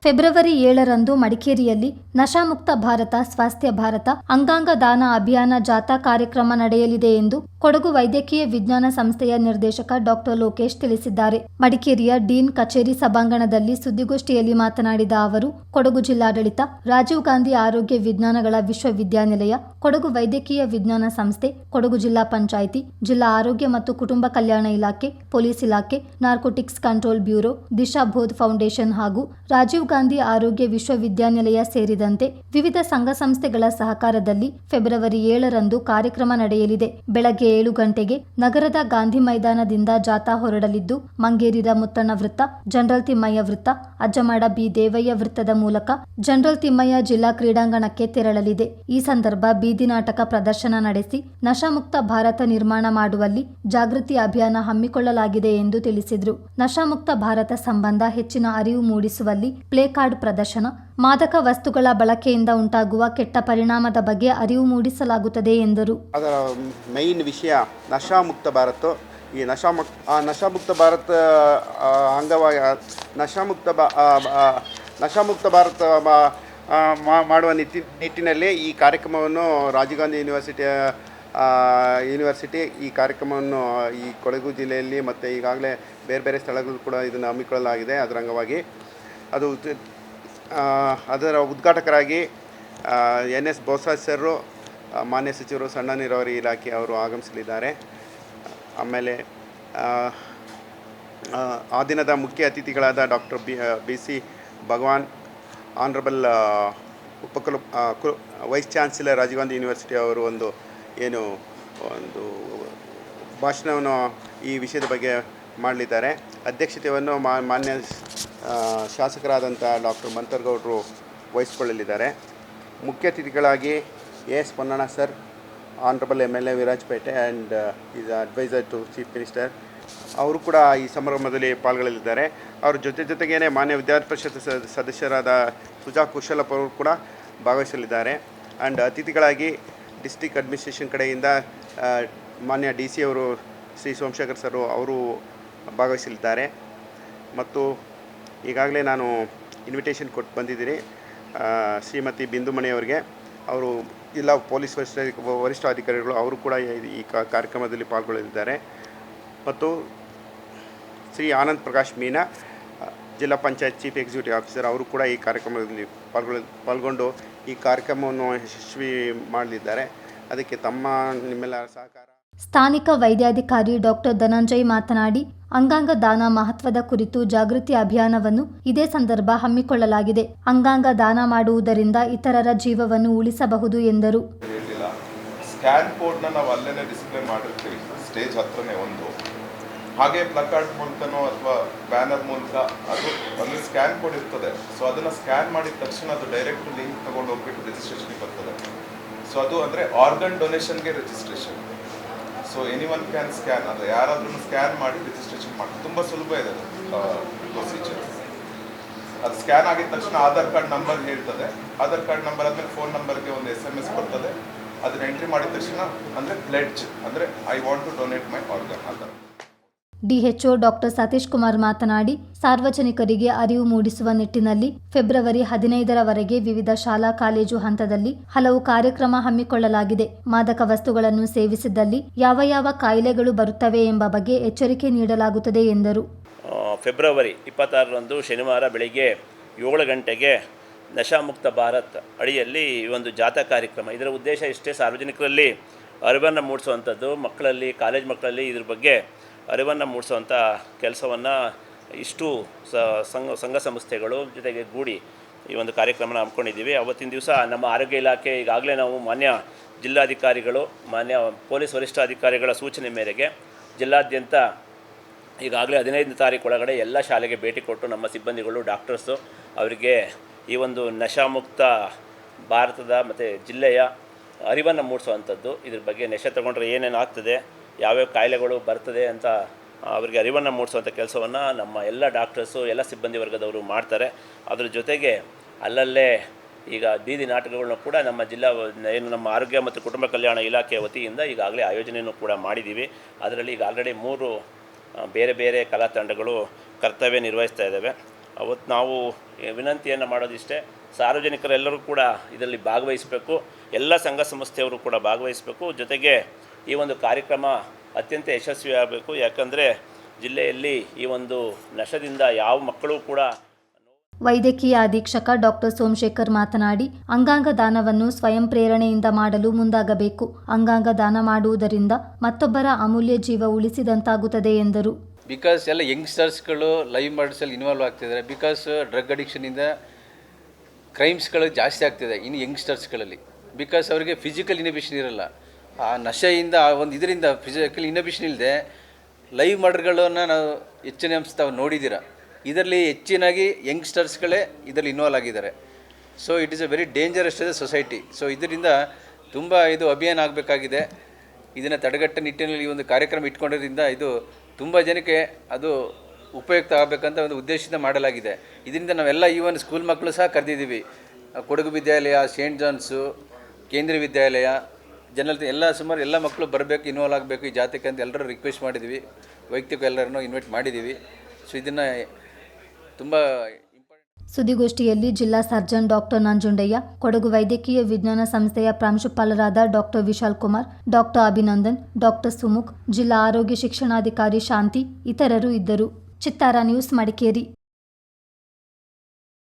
February 7ರಂದು ಮಡಿಕೇರಿಯಲ್ಲಿ ನಶಾಮುಕ್ತ ಭಾರತ ಸ್ವಾಸ್ಥ್ಯ ಭಾರತ ಅಂಗಾಂಗ ದಾನ ಅಭಿಯಾನ ಜಾಥಾ ಕಾರ್ಯಕ್ರಮ ನಡೆಯಲಿದೆ ಎಂದು ಕೊಡಗು ವೈದ್ಯಕೀಯ ವಿಜ್ಞಾನ ಸಂಸ್ಥೆಯ ನಿರ್ದೇಶಕ ಡಾಕ್ಟರ್ ಲೋಕೇಶ್ ತಿಳಿಸಿದ್ದಾರೆ. ಮಡಿಕೇರಿಯ ಡೀನ್ ಕಚೇರಿ ಸಭಾಂಗಣದಲ್ಲಿ ಸುದ್ದಿಗೋಷ್ಠಿಯಲ್ಲಿ ಮಾತನಾಡಿದ ಅವರು, ಕೊಡಗು ಜಿಲ್ಲಾಡಳಿತ, ರಾಜೀವ್ ಗಾಂಧಿ ಆರೋಗ್ಯ ವಿಜ್ಞಾನಗಳ ವಿಶ್ವವಿದ್ಯಾನಿಲಯ, ಕೊಡಗು ವೈದ್ಯಕೀಯ ವಿಜ್ಞಾನ ಸಂಸ್ಥೆ, ಕೊಡಗು ಜಿಲ್ಲಾ ಪಂಚಾಯಿತಿ, ಜಿಲ್ಲಾ ಆರೋಗ್ಯ ಮತ್ತು ಕುಟುಂಬ ಕಲ್ಯಾಣ ಇಲಾಖೆ, ಪೊಲೀಸ್ ಇಲಾಖೆ, narcotics control bureau, Disha Bodh foundation ಹಾಗೂ ರಾಜೀವ್ ಗಾಂಧಿ ಆರೋಗ್ಯ ವಿಶ್ವವಿದ್ಯಾನಿಲಯ ಸೇರಿದಂತೆ ವಿವಿಧ ಸಂಘ ಸಂಸ್ಥೆಗಳ ಸಹಕಾರದಲ್ಲಿ ಫೆಬ್ರವರಿ 7ರಂದು ಕಾರ್ಯಕ್ರಮ ನಡೆಯಲಿದೆ. ಬೆಳಗ್ಗೆ 7 ಗಂಟೆಗೆ ನಗರದ ಗಾಂಧಿ ಮೈದಾನದಿಂದ ಜಾಥಾ ಹೊರಡಲಿದ್ದು, ಮಂಗೇರಿದ ಮುತ್ತಣ್ಣ ವೃತ್ತ, ಜನರಲ್ ತಿಮ್ಮಯ್ಯ ವೃತ್ತ, ಅಜ್ಜಮಾಡ ಬಿ ದೇವಯ್ಯ ವೃತ್ತದ ಮೂಲಕ ಜನರಲ್ ತಿಮ್ಮಯ್ಯ ಜಿಲ್ಲಾ ಕ್ರೀಡಾಂಗಣಕ್ಕೆ ತೆರಳಲಿದೆ. ಈ ಸಂದರ್ಭ ಬೀದಿ ನಾಟಕ ಪ್ರದರ್ಶನ ನಡೆಸಿ ನಶಾಮುಕ್ತ ಭಾರತ ನಿರ್ಮಾಣ ಮಾಡುವಲ್ಲಿ ಜಾಗೃತಿ ಅಭಿಯಾನ ಹಮ್ಮಿಕೊಳ್ಳಲಾಗಿದೆ ಎಂದು ತಿಳಿಸಿದರು. ನಶಾಮುಕ್ತ ಭಾರತ ಸಂಬಂಧ ಹೆಚ್ಚಿನ ಅರಿವು ಮೂಡಿಸುವಲ್ಲಿ ಪ್ಲೇ ಕಾರ್ಡ್ ಪ್ರದರ್ಶನ, ಮಾದಕ ವಸ್ತುಗಳ ಬಳಕೆಯಿಂದ ಉಂಟಾಗುವ ಕೆಟ್ಟ ಪರಿಣಾಮದ ಬಗ್ಗೆ ಅರಿವು ಮೂಡಿಸಲಾಗುತ್ತದೆ ಎಂದರು. ಅದರ ಮೈನ್ ವಿಷಯ ನಶಾಮುಕ್ತ ಭಾರತ. ಈ ನಶಾಮುಕ್ತ ಭಾರತ ಅಂಗವಾಗಿ ನಶಾಮುಕ್ತ ಭಾರತ ಮಾಡುವ ನಿಟ್ಟಿನಲ್ಲಿ ಈ ಕಾರ್ಯಕ್ರಮವನ್ನು ರಾಜೀವ್ ಗಾಂಧಿ ಯೂನಿವರ್ಸಿಟಿ ಈ ಕಾರ್ಯಕ್ರಮವನ್ನು ಈ ಕೊಡಗು ಜಿಲ್ಲೆಯಲ್ಲಿ ಮತ್ತು ಈಗಾಗಲೇ ಬೇರೆ ಬೇರೆ ಸ್ಥಳಗಳು ಕೂಡ ಇದನ್ನು ಹಮ್ಮಿಕೊಳ್ಳಲಾಗಿದೆ. ಅದರ ಅಂಗವಾಗಿ ಅದರ ಉದ್ಘಾಟಕರಾಗಿ NS ಬೋಸರಾಜ್ ಸರ್, ಮಾನ್ಯ ಸಚಿವರು ಸಣ್ಣ ನೀರಾವರಿ ಇಲಾಖೆ ಅವರು ಆಗಮಿಸಲಿದ್ದಾರೆ. ಆಮೇಲೆ ಆ ದಿನದ ಮುಖ್ಯ ಅತಿಥಿಗಳಾದ doctor BC Bhagwan, honourable vice chancellor Rajiv Gandhi university ಅವರು ಒಂದು ಭಾಷಣವನ್ನು ಈ ವಿಷಯದ ಬಗ್ಗೆ ಮಾಡಲಿದ್ದಾರೆ. ಅಧ್ಯಕ್ಷತೆಯನ್ನು ಮಾನ್ಯ ಶಾಸಕರಾದಂಥ ಡಾಕ್ಟರ್ ಮಂತರ್ಗೌಡರು ವಹಿಸಿಕೊಳ್ಳಲಿದ್ದಾರೆ. ಮುಖ್ಯ ಅತಿಥಿಗಳಾಗಿ AS Ponnanna sir, honourable MLA Virajpet and is adviser to chief minister, ಅವರು ಕೂಡ ಈ ಸಮಾರಂಭದಲ್ಲಿ ಪಾಲ್ಗೊಳ್ಳಲಿದ್ದಾರೆ. ಅವ್ರ ಜೊತೆಗೇ ಮಾನ್ಯ ವಿದ್ಯಾರ್ಥಿ ಪರಿಷತ್ ಸದಸ್ಯರಾದ ಸುಜಾ ಕುಶಲಪ್ಪ ಅವರು ಕೂಡ ಭಾಗವಹಿಸಲಿದ್ದಾರೆ. ಆ್ಯಂಡ್ ಅತಿಥಿಗಳಾಗಿ ಡಿಸ್ಟ್ರಿಕ್ಟ್ ಅಡ್ಮಿನಿಸ್ಟ್ರೇಷನ್ ಕಡೆಯಿಂದ ಮಾನ್ಯ DC ಅವರು ಶ್ರೀ ಸೋಮಶೇಖರ್ ಸರ್ ಅವರು ಭಾಗವಹಿಸಲಿದ್ದಾರೆ. ಮತ್ತು ಈಗಾಗಲೇ ನಾನು ಇನ್ವಿಟೇಷನ್ ಕೊಟ್ಟು ಬಂದಿದ್ದೀನಿ ಶ್ರೀಮತಿ ಬಿಂದುಮಣಿ ಅವರಿಗೆ. ಅವರು ಜಿಲ್ಲಾ ಪೊಲೀಸ್ ವರಿಷ್ಠಾಧಿಕಾರಿಗಳು ಅವರು ಕೂಡ ಈ ಕಾರ್ಯಕ್ರಮದಲ್ಲಿ ಪಾಲ್ಗೊಳ್ಳಲಿದ್ದಾರೆ. ಮತ್ತು ಶ್ರೀ ಆನಂದ್ ಪ್ರಕಾಶ್ ಮೀನಾ, ಜಿಲ್ಲಾ ಪಂಚಾಯತ್ ಚೀಫ್ ಎಕ್ಸಿಕ್ಯೂಟಿವ್ ಆಫೀಸರ್, ಅವರು ಕೂಡ ಈ ಕಾರ್ಯಕ್ರಮದಲ್ಲಿ ಪಾಲ್ಗೊಂಡು ಈ ಕಾರ್ಯಕ್ರಮವನ್ನು ಯಶಸ್ವಿ ಮಾಡಲಿದ್ದಾರೆ. ಅದಕ್ಕೆ ನಿಮ್ಮೆಲ್ಲರ ಸಹಕಾರ. ಸ್ಥಾನಿಕ ವೈದ್ಯಾಧಿಕಾರಿ ಡಾಕ್ಟರ್ ಧನಂಜಯ್ ಮಾತನಾಡಿ, ಅಂಗಾಂಗ ದಾನ ಮಹತ್ವದ ಕುರಿತು ಜಾಗೃತಿ ಅಭಿಯಾನವನ್ನು ಇದೇ ಸಂದರ್ಭ ಹಮ್ಮಿಕೊಳ್ಳಲಾಗಿದೆ. ಅಂಗಾಂಗ ದಾನ ಮಾಡುವುದರಿಂದ ಇತರರ ಜೀವವನ್ನು ಉಳಿಸಬಹುದು ಎಂದರು. ಸ್ಕ್ಯಾನ್ ಕೋಡ್ನ ನಾವು ಅಲ್ಲೇನೆ ಡಿಸ್ಪ್ಲೇ ಮಾಡಿರ್ತೀವಿ ಸ್ಟೇಜ್ ಹತ್ರನೇ ಒಂದು, ಹಾಗೆ ಪ್ಲಕಾರ್ಡ್ ಮೂಲಕನೋ ಅಥವಾ ಬ್ಯಾನರ್ ಮೂಲಕ ಅದು ಅಲ್ಲಿ ಸ್ಕ್ಯಾನ್ ಕೋಡ್ ಇರ್ತದೆ. ಸೊ ಅದನ್ನು ಸ್ಕ್ಯಾನ್ ಮಾಡಿದ ತಕ್ಷಣ ಅದು ಡೈರೆಕ್ಟ್ ಲಿಂಕ್ ತಗೊಂಡು ಹೋಗ್ಬಿಟ್ಟು ರಿಜಿಸ್ಟ್ರೇಷನ್ಗೆ ಬರ್ತದೆ. ಸೊ ಅದು ಅಂದರೆ ಆರ್ಗನ್ ಡೊನೇಷನ್ಗೆ registration. So anyone can scan, ಅಂದರೆ ಯಾರಾದ್ರೂ ಸ್ಕ್ಯಾನ್ ಮಾಡಿ ರಿಜಿಸ್ಟ್ರೇಷನ್ ಮಾಡಿ, ತುಂಬ ಸುಲಭ ಇದೆ ಪ್ರೊಸೀಜರ್. ಅದು ಸ್ಕ್ಯಾನ್ ಆಗಿದ ತಕ್ಷಣ ಆಧಾರ್ ಕಾರ್ಡ್ ನಂಬರ್ ಹೇಳ್ತದೆ. ಆಧಾರ್ ಕಾರ್ಡ್ ನಂಬರ್ ಆದಮೇಲೆ ಫೋನ್ ನಂಬರ್ಗೆ ಒಂದು SMS ಬರ್ತದೆ. ಅದನ್ನ ಎಂಟ್ರಿ ಮಾಡಿದ ತಕ್ಷಣ ಅಂದರೆ ಪ್ಲೆಡ್ಜ್, ಅಂದರೆ I want to donate my organ ಆ ಥರ. DHO ಡಾಕ್ಟರ್ ಸತೀಶ್ ಕುಮಾರ್ ಮಾತನಾಡಿ, ಸಾರ್ವಜನಿಕರಿಗೆ ಅರಿವು ಮೂಡಿಸುವ ನಿಟ್ಟಿನಲ್ಲಿ ಫೆಬ್ರವರಿ 15ರವರೆಗೆ ವಿವಿಧ ಶಾಲಾ ಕಾಲೇಜು ಹಂತದಲ್ಲಿ ಹಲವು ಕಾರ್ಯಕ್ರಮ ಹಮ್ಮಿಕೊಳ್ಳಲಾಗಿದೆ. ಮಾದಕ ವಸ್ತುಗಳನ್ನು ಸೇವಿಸಿದಲ್ಲಿ ಯಾವ ಕಾಯಿಲೆಗಳು ಬರುತ್ತವೆ ಎಂಬ ಬಗ್ಗೆ ಎಚ್ಚರಿಕೆ ನೀಡಲಾಗುತ್ತದೆ ಎಂದರು. ಫೆಬ್ರವರಿ 26ರಂದು ಶನಿವಾರ ಬೆಳಿಗ್ಗೆ 7 ಗಂಟೆಗೆ ನಶಾಮುಕ್ತ ಭಾರತ್ ಅಡಿಯಲ್ಲಿ ಒಂದು ಜಾಥಾ ಕಾರ್ಯಕ್ರಮ. ಇದರ ಉದ್ದೇಶ ಇಷ್ಟೇ, ಸಾರ್ವಜನಿಕರಲ್ಲಿ ಅರಿವನ್ನು ಮೂಡಿಸುವಂಥದ್ದು, ಮಕ್ಕಳಲ್ಲಿ, ಕಾಲೇಜ್ ಮಕ್ಕಳಲ್ಲಿ ಇದ್ರ ಬಗ್ಗೆ ಅರಿವನ್ನು ಮೂಡಿಸುವಂಥ ಕೆಲಸವನ್ನು ಇಷ್ಟು ಸಂಘ ಸಂಸ್ಥೆಗಳು ಜೊತೆಗೆ ಗೂಡಿ ಈ ಒಂದು ಕಾರ್ಯಕ್ರಮನ ಹಮ್ಮಿಕೊಂಡಿದ್ದೀವಿ. ಅವತ್ತಿನ ದಿವಸ ನಮ್ಮ ಆರೋಗ್ಯ ಇಲಾಖೆ ಈಗಾಗಲೇ ನಾವು ಮಾನ್ಯ ಜಿಲ್ಲಾಧಿಕಾರಿಗಳು, ಮಾನ್ಯ ಪೊಲೀಸ್ ವರಿಷ್ಠಾಧಿಕಾರಿಗಳ ಸೂಚನೆ ಮೇರೆಗೆ ಜಿಲ್ಲಾದ್ಯಂತ ಈಗಾಗಲೇ 15ನೇ ತಾರೀಕು ಒಳಗಡೆ ಎಲ್ಲ ಶಾಲೆಗೆ ಭೇಟಿ ಕೊಟ್ಟು ನಮ್ಮ ಸಿಬ್ಬಂದಿಗಳು, ಡಾಕ್ಟರ್ಸು ಅವರಿಗೆ ಈ ಒಂದು ನಶಾಮುಕ್ತ ಭಾರತದ ಮತ್ತು ಜಿಲ್ಲೆಯ ಅರಿವನ್ನು ಮೂಡಿಸುವಂಥದ್ದು, ಇದ್ರ ಬಗ್ಗೆ ನಶೆ ತಗೊಂಡ್ರೆ ಏನೇನು ಆಗ್ತದೆ, ಯಾವ್ಯಾವ ಕಾಯಿಲೆಗಳು ಬರ್ತದೆ ಅಂತ ಅವರಿಗೆ ಅರಿವನ್ನು ಮೂಡಿಸುವಂಥ ಕೆಲಸವನ್ನು ನಮ್ಮ ಎಲ್ಲ ಡಾಕ್ಟರ್ಸು, ಎಲ್ಲ ಸಿಬ್ಬಂದಿ ವರ್ಗದವರು ಮಾಡ್ತಾರೆ. ಅದ್ರ ಜೊತೆಗೆ ಅಲ್ಲಲ್ಲೇ ಈಗ ಬೀದಿ ನಾಟಕಗಳನ್ನ ಕೂಡ ನಮ್ಮ ನಮ್ಮ ಆರೋಗ್ಯ ಮತ್ತು ಕುಟುಂಬ ಕಲ್ಯಾಣ ಇಲಾಖೆಯ ವತಿಯಿಂದ ಈಗಾಗಲೇ ಆಯೋಜನೆಯನ್ನು ಕೂಡ ಮಾಡಿದ್ದೀವಿ. ಅದರಲ್ಲಿ ಈಗ ಆಲ್ರೆಡಿ 3 ಬೇರೆ ಬೇರೆ ಕಲಾ ತಂಡಗಳು ಕರ್ತವ್ಯ ನಿರ್ವಹಿಸ್ತಾ ಇದ್ದಾವೆ. ಅವತ್ತು ನಾವು ವಿನಂತಿಯನ್ನು ಮಾಡೋದಿಷ್ಟೇ, ಸಾರ್ವಜನಿಕರೆಲ್ಲರೂ ಕೂಡ ಇದರಲ್ಲಿ ಭಾಗವಹಿಸಬೇಕು, ಎಲ್ಲ ಸಂಘ ಸಂಸ್ಥೆಯವರು ಕೂಡ ಭಾಗವಹಿಸಬೇಕು. ಜೊತೆಗೆ ಈ ಒಂದು ಕಾರ್ಯಕ್ರಮ ಅತ್ಯಂತ ಯಶಸ್ವಿಯಾಗಬೇಕು. ಯಾಕಂದರೆ ಜಿಲ್ಲೆಯಲ್ಲಿ ಈ ಒಂದು ನಶದಿಂದ ಯಾವ ಮಕ್ಕಳು ಕೂಡ. ವೈದ್ಯಕೀಯ ಅಧೀಕ್ಷಕ ಡಾಕ್ಟರ್ ಸೋಮಶೇಖರ್ ಮಾತನಾಡಿ, ಅಂಗಾಂಗ ದಾನವನ್ನು ಸ್ವಯಂ ಪ್ರೇರಣೆಯಿಂದ ಮಾಡಲು ಮುಂದಾಗಬೇಕು. ಅಂಗಾಂಗ ದಾನ ಮಾಡುವುದರಿಂದ ಮತ್ತೊಬ್ಬರ ಅಮೂಲ್ಯ ಜೀವ ಉಳಿಸಿದಂತಾಗುತ್ತದೆ ಎಂದರು. ಬಿಕಾಸ್ ಎಲ್ಲ ಯಂಗ್ಸ್ಟರ್ಸ್ಗಳು ಲೈವ್ ಮರ್ಡರ್ಸಲ್ಲಿ ಇನ್ವಾಲ್ವ್ ಆಗ್ತಿದ್ದಾರೆ. ಬಿಕಾಸ್ ಡ್ರಗ್ ಅಡಿಕ್ಷನಿಂದ ಕ್ರೈಮ್ಸ್ಗಳು ಜಾಸ್ತಿ ಆಗ್ತಿದೆ ಇನ್ನು ಯಂಗ್ಸ್ಟರ್ಸ್ಗಳಲ್ಲಿ. ಬಿಕಾಸ್ ಅವರಿಗೆ ಫಿಸಿಕಲ್ ಇನ್ಹಿಬಿಷನ್ ಇರಲ್ಲ. ಆ ನಶೆಯಿಂದ ಒಂದು ಇದರಿಂದ ಫಿಸಿಕಲ್ ಇನ್ಹಿಬಿಷನ್ ಇಲ್ಲದೆ ಲೈವ್ ಮರ್ಡರ್ಗಳನ್ನು ನಾವು ಹೆಚ್ಚಿನ ಅಂಶ ತಾವು ನೋಡಿದ್ದೀರ. ಇದರಲ್ಲಿ ಹೆಚ್ಚಿನಾಗಿ ಯಂಗ್ಸ್ಟರ್ಸ್ಗಳೇ ಇದರಲ್ಲಿ ಇನ್ವಾಲ್ವ್ ಆಗಿದ್ದಾರೆ. So it is a very dangerous to the society. So ಇದರಿಂದ ತುಂಬ ಇದು ಅಭಿಯಾನ ಆಗಬೇಕಾಗಿದೆ. ಇದನ್ನು ತಡೆಗಟ್ಟ ನಿಟ್ಟಿನಲ್ಲಿ ಈ ಒಂದು ಕಾರ್ಯಕ್ರಮ ಇಟ್ಕೊಂಡಿದ್ದರಿಂದ ಇದು ತುಂಬ ಜನಕ್ಕೆ ಅದು ಉಪಯುಕ್ತ ಆಗಬೇಕಂತ ಒಂದು ಉದ್ದೇಶದಿಂದ ಮಾಡಲಾಗಿದೆ. ಇದರಿಂದ ನಾವೆಲ್ಲ ಈವನ್ ಸ್ಕೂಲ್ ಮಕ್ಕಳು ಸಹ ಕರೆದಿದ್ದೀವಿ. ಕೊಡಗು ವಿದ್ಯಾಲಯ, ಸೇಂಟ್ ಜಾನ್ಸು, ಕೇಂದ್ರೀಯ ವಿದ್ಯಾಲಯ, ಜನರಲ್ ಎಲ್ಲ ಸುಮಾರು ಎಲ್ಲ ಮಕ್ಕಳು ಬರಬೇಕು, ಇನ್ವಾಲ್ವ್ ಆಗಬೇಕು ಈ ಜಾತಿಗೆ ಅಂತ ಎಲ್ಲರೂ ರಿಕ್ವೆಸ್ಟ್ ಮಾಡಿದ್ದೀವಿ. ವೈಯಕ್ತಿಕ ಎಲ್ಲರನ್ನೂ ಇನ್ವೈಟ್ ಮಾಡಿದ್ದೀವಿ. ಸೊ ಇದನ್ನು ತುಂಬ ಸುದ್ದಿಗೋಷ್ಠಿಯಲ್ಲಿ ಜಿಲ್ಲಾ ಸರ್ಜನ್ ಡಾಕ್ಟರ್ ನಂಜುಂಡಯ್ಯ, ಕೊಡಗು ವೈದ್ಯಕೀಯ ವಿಜ್ಞಾನ ಸಂಸ್ಥೆಯ ಪ್ರಾಂಶುಪಾಲರಾದ doctor Vishal Kumar, doctor Abhinandan, doctor Sumukh, ಜಿಲ್ಲಾ ಆರೋಗ್ಯ ಶಿಕ್ಷಣಾಧಿಕಾರಿ ಶಾಂತಿ ಇತರರು ಇದ್ದರು. ಚಿತ್ತಾರ ನ್ಯೂಸ್, ಮಡಿಕೇರಿ.